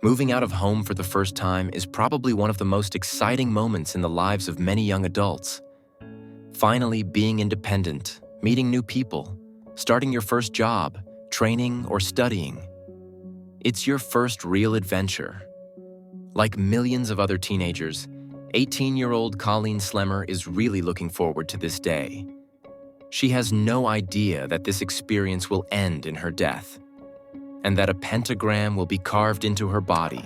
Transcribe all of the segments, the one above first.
Moving out of home for the first time is probably one of the most exciting moments in the lives of many young adults. Finally being independent, meeting new people, starting your first job, training, or studying. It's your first real adventure. Like millions of other teenagers, 18-year-old Colleen Slemmer is really looking forward to this day. She has no idea that this experience will end in her death, and that a pentagram will be carved into her body.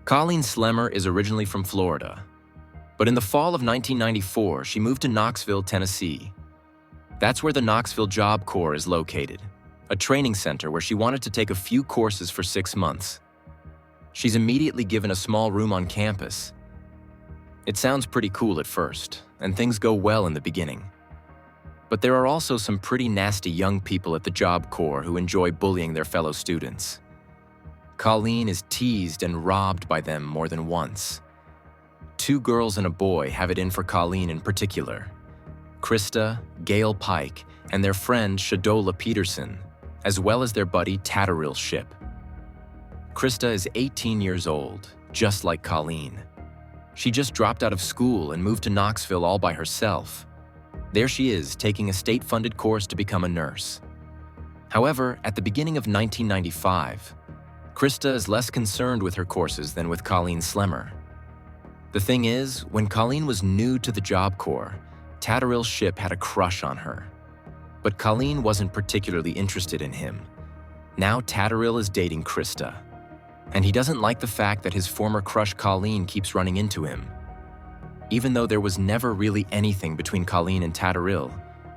Colleen Slemmer is originally from Florida, but in the fall of 1994, she moved to Knoxville, Tennessee. That's where the Knoxville Job Corps is located, a training center where she wanted to take a few courses for 6 months. She's immediately given a small room on campus. It sounds pretty cool at first, and things go well in the beginning. But there are also some pretty nasty young people at the Job Corps who enjoy bullying their fellow students. Colleen is teased and robbed by them more than once. 2 girls and a boy have it in for Colleen in particular: Christa, Pike, and their friend Shadola Peterson, as well as their buddy Tatteril Ship. Christa is 18 years old, just like Colleen. She just dropped out of school and moved to Knoxville all by herself. There she is, taking a state-funded course to become a nurse. However, at the beginning of 1995, Christa is less concerned with her courses than with Colleen Slemmer. The thing is, when Colleen was new to the Job Corps, Tatteril Ship had a crush on her. But Colleen wasn't particularly interested in him. Now Tatteril is dating Christa, and he doesn't like the fact that his former crush Colleen keeps running into him. Even though there was never really anything between Colleen and Tatteril,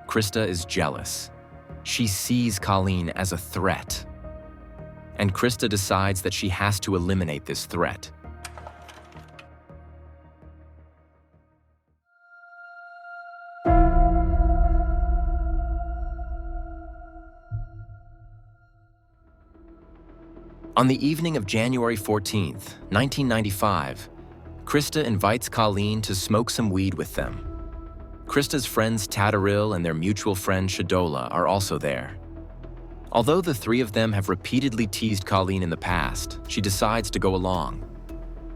Christa is jealous. She sees Colleen as a threat. And Christa decides that she has to eliminate this threat. On the evening of January 14th, 1995, Christa invites Colleen to smoke some weed with them. Christa's friends Tatteril and their mutual friend Shadola are also there. Although the 3 of them have repeatedly teased Colleen in the past, she decides to go along.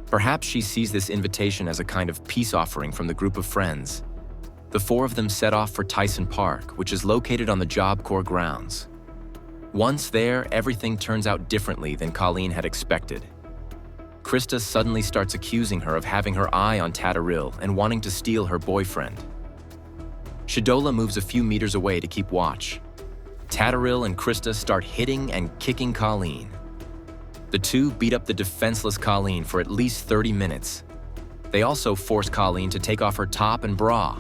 Perhaps she sees this invitation as a kind of peace offering from the group of friends. The 4 of them set off for Tyson Park, which is located on the Job Corps grounds. Once there, everything turns out differently than Colleen had expected. Christa suddenly starts accusing her of having her eye on Tatteril and wanting to steal her boyfriend. Shadola moves a few meters away to keep watch. Tatteril and Christa start hitting and kicking Colleen. The 2 beat up the defenseless Colleen for at least 30 minutes. They also force Colleen to take off her top and bra.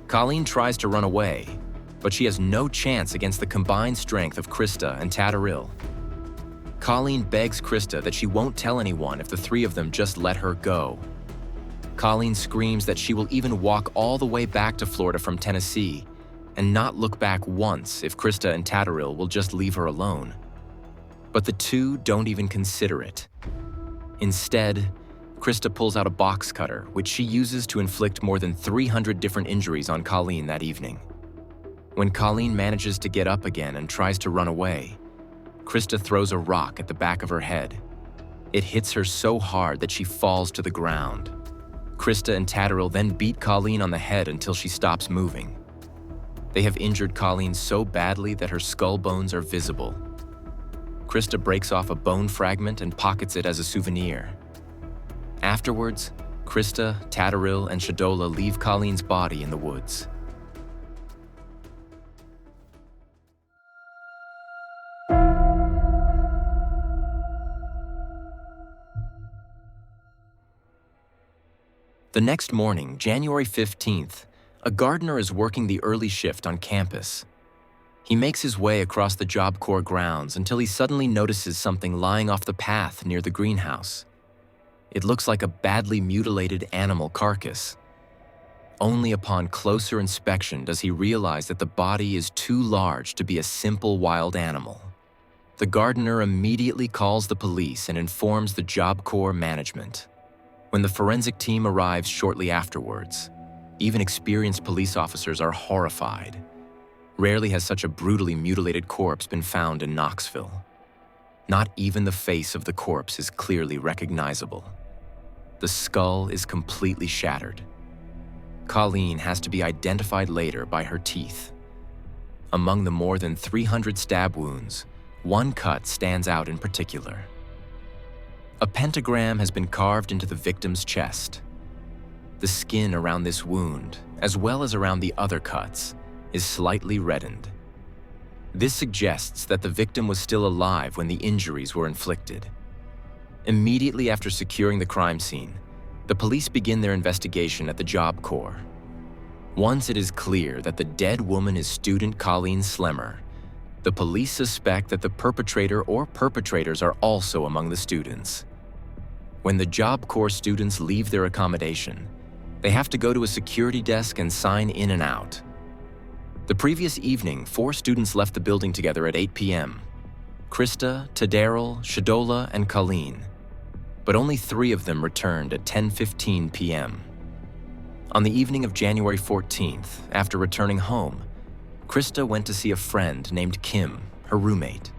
Colleen tries to run away, but she has no chance against the combined strength of Christa and Tatteril. Colleen begs Christa that she won't tell anyone if the 3 of them just let her go. Colleen screams that she will even walk all the way back to Florida from Tennessee and not look back once if Christa and Tatteril will just leave her alone. But the 2 don't even consider it. Instead, Christa pulls out a box cutter, which she uses to inflict more than 300 different injuries on Colleen that evening. When Colleen manages to get up again and tries to run away, Christa throws a rock at the back of her head. It hits her so hard that she falls to the ground. Christa and Tatteril then beat Colleen on the head until she stops moving. They have injured Colleen so badly that her skull bones are visible. Christa breaks off a bone fragment and pockets it as a souvenir. Afterwards, Christa, Tatteril, and Shadola leave Colleen's body in the woods. The next morning, January 15th, a gardener is working the early shift on campus. He makes his way across the Job Corps grounds until he suddenly notices something lying off the path near the greenhouse. It looks like a badly mutilated animal carcass. Only upon closer inspection does he realize that the body is too large to be a simple wild animal. The gardener immediately calls the police and informs the Job Corps management. When the forensic team arrives shortly afterwards, even experienced police officers are horrified. Rarely has such a brutally mutilated corpse been found in Knoxville. Not even the face of the corpse is clearly recognizable. The skull is completely shattered. Colleen has to be identified later by her teeth. Among the more than 300 stab wounds, one cut stands out in particular. A pentagram has been carved into the victim's chest. The skin around this wound, as well as around the other cuts, is slightly reddened. This suggests that the victim was still alive when the injuries were inflicted. Immediately after securing the crime scene, the police begin their investigation at the Job Corps. Once it is clear that the dead woman is student Colleen Slemmer, the police suspect that the perpetrator or perpetrators are also among the students. When the Job Corps students leave their accommodation, they have to go to a security desk and sign in and out. The previous evening, 4 students left the building together at 8 p.m. Christa, Daryl, Shadola, and Colleen. But only 3 of them returned at 10:15 p.m. On the evening of January 14th, after returning home, Christa went to see a friend named Kim, her roommate.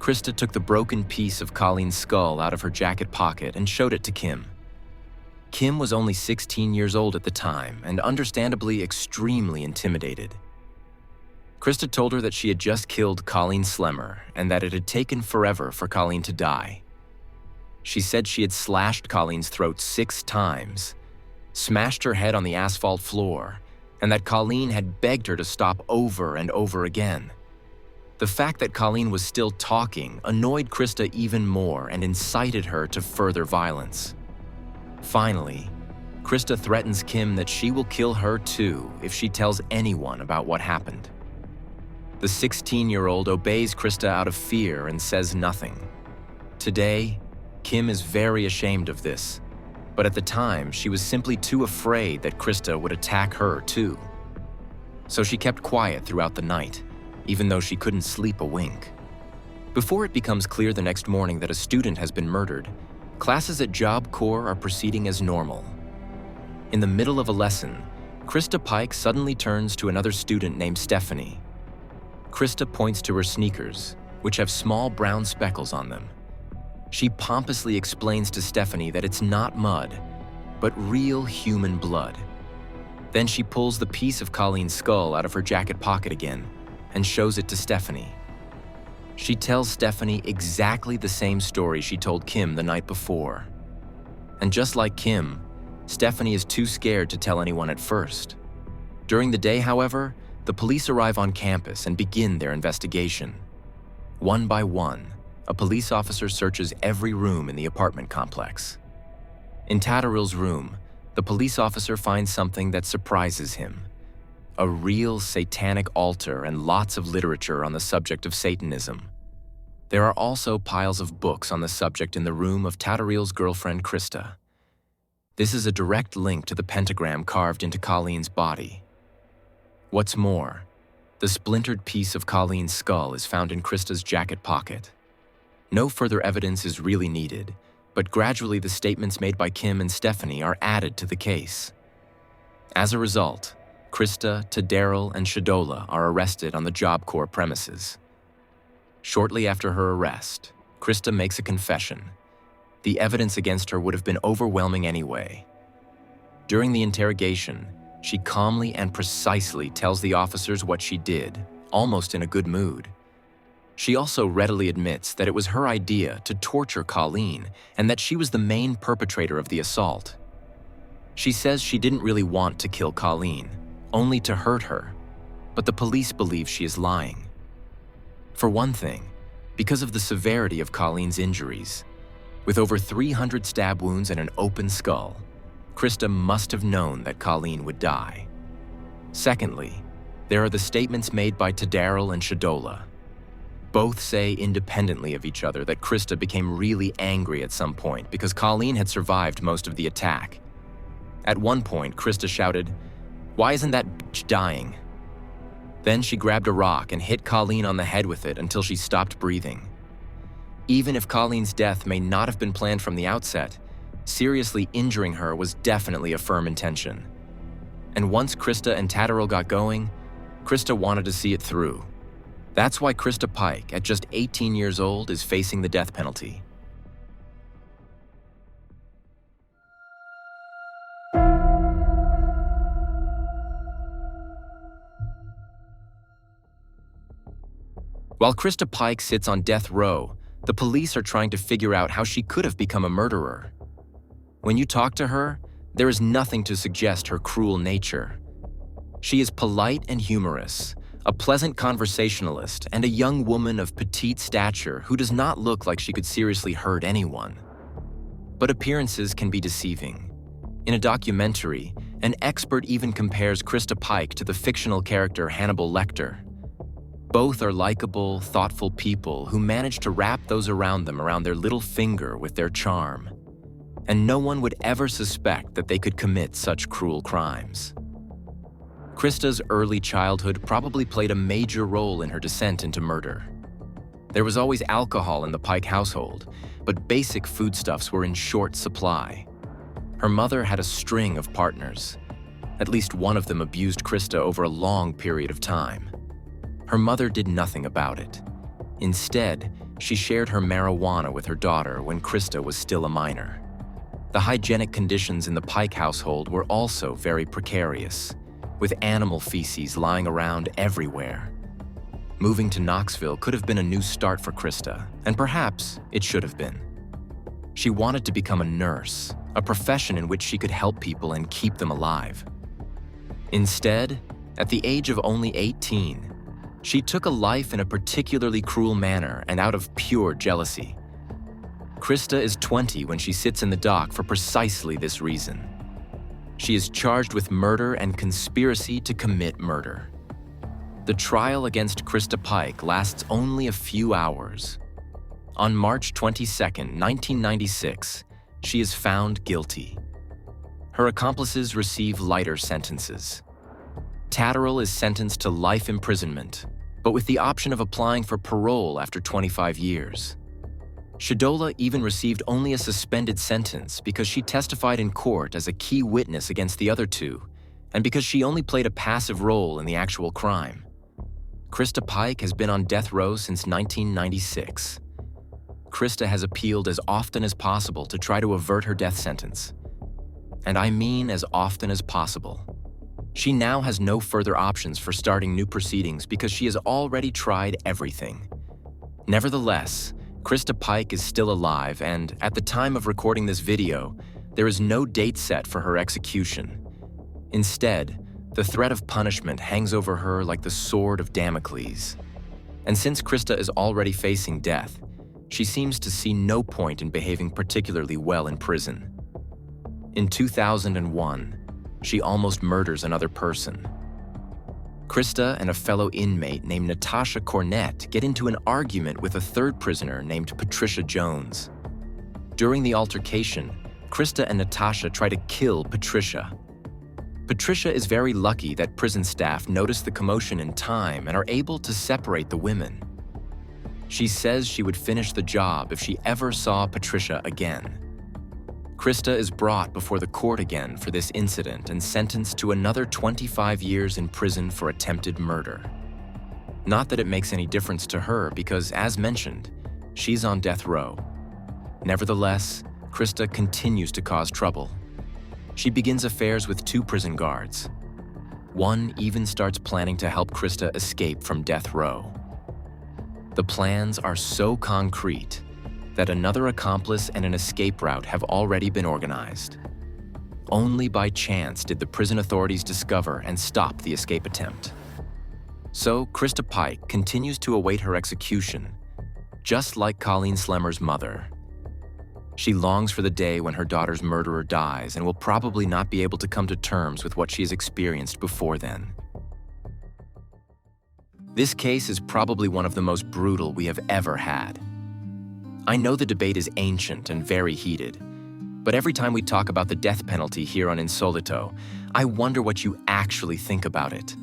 Christa took the broken piece of Colleen's skull out of her jacket pocket and showed it to Kim. Kim was only 16 years old at the time and understandably extremely intimidated. Christa told her that she had just killed Colleen Slemmer and that it had taken forever for Colleen to die. She said she had slashed Colleen's throat 6 times, smashed her head on the asphalt floor, and that Colleen had begged her to stop over and over again. The fact that Colleen was still talking annoyed Christa even more and incited her to further violence. Finally, Christa threatens Kim that she will kill her too if she tells anyone about what happened. The 16-year-old obeys Christa out of fear and says nothing. Today, Kim is very ashamed of this, but at the time, she was simply too afraid that Christa would attack her too. So she kept quiet throughout the night, even though she couldn't sleep a wink. Before it becomes clear the next morning that a student has been murdered, classes at Job Corps are proceeding as normal. In the middle of a lesson, Christa Pike suddenly turns to another student named Stephanie. Christa points to her sneakers, which have small brown speckles on them. She pompously explains to Stephanie that it's not mud, but real human blood. Then she pulls the piece of Colleen's skull out of her jacket pocket again and shows it to Stephanie. She tells Stephanie exactly the same story she told Kim the night before. And just like Kim, Stephanie is too scared to tell anyone at first. During the day, however, the police arrive on campus and begin their investigation. One by one, a police officer searches every room in the apartment complex. In Tadaril's room, the police officer finds something that surprises him: a real satanic altar and lots of literature on the subject of Satanism. There are also piles of books on the subject in the room of Tadaril's girlfriend, Christa. This is a direct link to the pentagram carved into Colleen's body. What's more, the splintered piece of Colleen's skull is found in Christa's jacket pocket. No further evidence is really needed, but gradually the statements made by Kim and Stephanie are added to the case. As a result, Christa, Daryl, and Shadola are arrested on the Job Corps premises. Shortly after her arrest, Christa makes a confession. The evidence against her would have been overwhelming anyway. During the interrogation, she calmly and precisely tells the officers what she did, almost in a good mood. She also readily admits that it was her idea to torture Colleen and that she was the main perpetrator of the assault. She says she didn't really want to kill Colleen, only to hurt her, but the police believe she is lying. For one thing, because of the severity of Colleen's injuries, with over 300 stab wounds and an open skull, Christa must have known that Colleen would die. Secondly, there are the statements made by Daryl and Shadola. Both say independently of each other that Christa became really angry at some point because Colleen had survived most of the attack. At one point, Christa shouted, Why isn't that bitch dying? Then she grabbed a rock and hit Colleen on the head with it until she stopped breathing. Even if Colleen's death may not have been planned from the outset, seriously injuring her was definitely a firm intention. And once Christa and Tatterall got going, Christa wanted to see it through. That's why Christa Pike, at just 18 years old, is facing the death penalty. While Christa Pike sits on death row, the police are trying to figure out how she could have become a murderer. When you talk to her, there is nothing to suggest her cruel nature. She is polite and humorous, a pleasant conversationalist, and a young woman of petite stature who does not look like she could seriously hurt anyone. But appearances can be deceiving. In a documentary, an expert even compares Christa Pike to the fictional character Hannibal Lecter. Both are likable, thoughtful people who manage to wrap those around them around their little finger with their charm. And no one would ever suspect that they could commit such cruel crimes. Christa's early childhood probably played a major role in her descent into murder. There was always alcohol in the Pike household, but basic foodstuffs were in short supply. Her mother had a string of partners. At least one of them abused Christa over a long period of time. Her mother did nothing about it. Instead, she shared her marijuana with her daughter when Christa was still a minor. The hygienic conditions in the Pike household were also very precarious, with animal feces lying around everywhere. Moving to Knoxville could have been a new start for Christa, and perhaps it should have been. She wanted to become a nurse, a profession in which she could help people and keep them alive. Instead, at the age of only 18, she took a life in a particularly cruel manner and out of pure jealousy. Christa is 20 when she sits in the dock for precisely this reason. She is charged with murder and conspiracy to commit murder. The trial against Christa Pike lasts only a few hours. On March 22, 1996, she is found guilty. Her accomplices receive lighter sentences. Tatterall is sentenced to life imprisonment, but with the option of applying for parole after 25 years. Shadola even received only a suspended sentence because she testified in court as a key witness against the other two, and because she only played a passive role in the actual crime. Christa Pike has been on death row since 1996. Christa has appealed as often as possible to try to avert her death sentence. And I mean as often as possible. She now has no further options for starting new proceedings because she has already tried everything. Nevertheless, Christa Pike is still alive, and at the time of recording this video, there is no date set for her execution. Instead, the threat of punishment hangs over her like the sword of Damocles. And since Christa is already facing death, she seems to see no point in behaving particularly well in prison. In 2001, she almost murders another person. Christa and a fellow inmate named Natasha Cornett get into an argument with a third prisoner named Patricia Jones. During the altercation, Christa and Natasha try to kill Patricia. Patricia is very lucky that prison staff notice the commotion in time and are able to separate the women. She says she would finish the job if she ever saw Patricia again. Christa is brought before the court again for this incident and sentenced to another 25 years in prison for attempted murder. Not that it makes any difference to her because, as mentioned, she's on death row. Nevertheless, Christa continues to cause trouble. She begins affairs with two prison guards. One even starts planning to help Christa escape from death row. The plans are so concrete that another accomplice and an escape route have already been organized. Only by chance did the prison authorities discover and stop the escape attempt. So Christa Pike continues to await her execution, just like Colleen Slemmer's mother. She longs for the day when her daughter's murderer dies and will probably not be able to come to terms with what she has experienced before then. This case is probably one of the most brutal we have ever had. I know the debate is ancient and very heated, but every time we talk about the death penalty here on Insolito, I wonder what you actually think about it.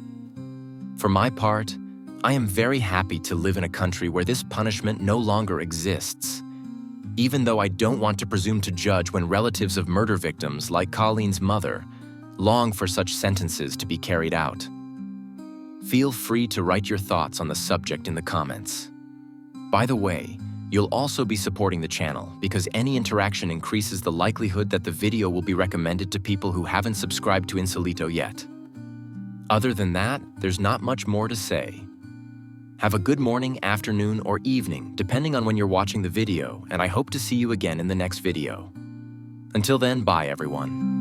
For my part, I am very happy to live in a country where this punishment no longer exists, even though I don't want to presume to judge when relatives of murder victims, like Colleen's mother, long for such sentences to be carried out. Feel free to write your thoughts on the subject in the comments. By the way, you'll also be supporting the channel because any interaction increases the likelihood that the video will be recommended to people who haven't subscribed to Insolito yet. Other than that, there's not much more to say. Have a good morning, afternoon, or evening, depending on when you're watching the video, and I hope to see you again in the next video. Until then, bye everyone.